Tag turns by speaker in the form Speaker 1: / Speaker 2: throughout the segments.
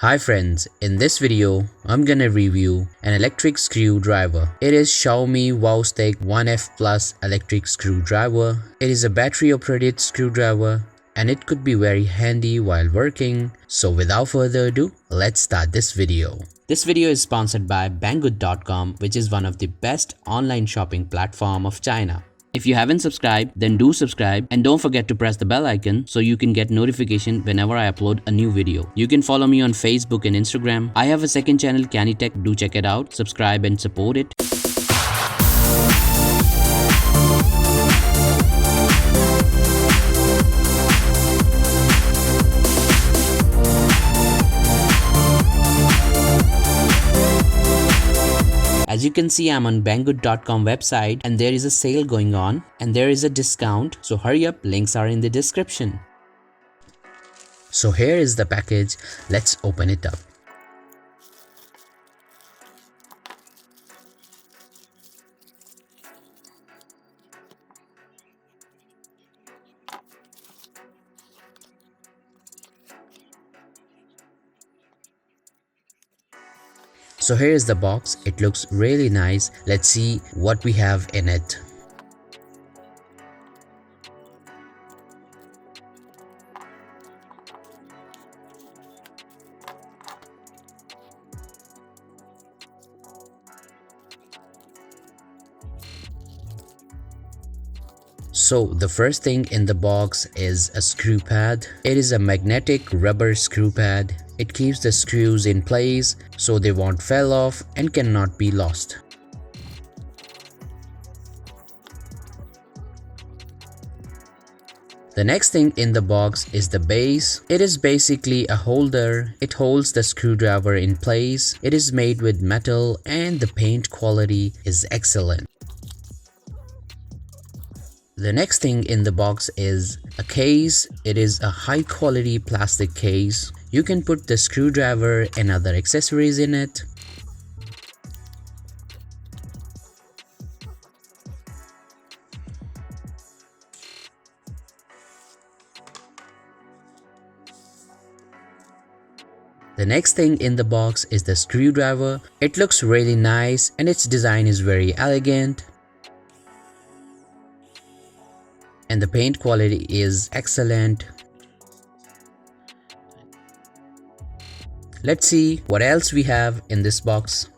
Speaker 1: Hi friends, in this video, I'm gonna review an electric screwdriver. It is Xiaomi Wowstick 1F Plus electric screwdriver. It is a battery operated screwdriver and it could be very handy while working. So without further ado, let's start this video. This video is sponsored by Banggood.com, which is one of the best online shopping platform of China. If you haven't subscribed, then do subscribe and don't forget to press the bell icon so you can get notification whenever I upload a new video. You can follow me on Facebook and Instagram. I have a second channel, KIYANI'S, do check it out, subscribe and support it. As you can see, I'm on Banggood.com website and there is a sale going on and there is a discount. So hurry up, links are in the description. So here is the package. Let's open it up. So here is the box. It looks really nice. Let's see what we have in it. So the first thing in the box is a screw pad. It is a magnetic rubber screw pad. It keeps the screws in place so they won't fall off and cannot be lost. The next thing in the box is the base. It is basically a holder. It holds the screwdriver in place. It is made with metal and the paint quality is excellent. The next thing in the box is a case. It is a high quality plastic case. You can put the screwdriver and other accessories in it. The next thing in the box is the screwdriver. It looks really nice and its design is very elegant. And the paint quality is excellent. Let's see what else we have in this box.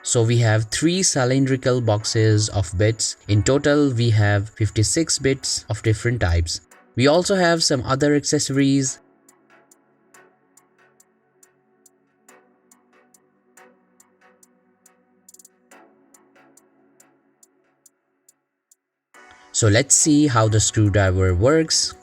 Speaker 1: So we have 3 cylindrical boxes of bits. In total, we have 56 bits of different types. We also have some other accessories. So let's see how the screwdriver works.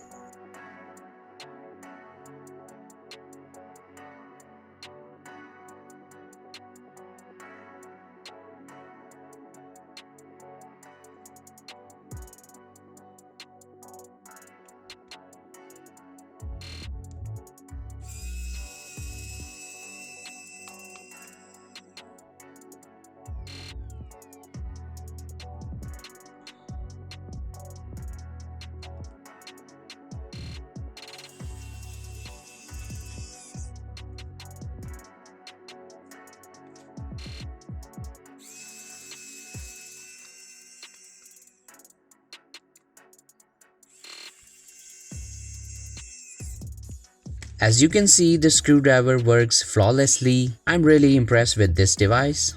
Speaker 1: As you can see, the screwdriver works flawlessly. I'm really impressed with this device.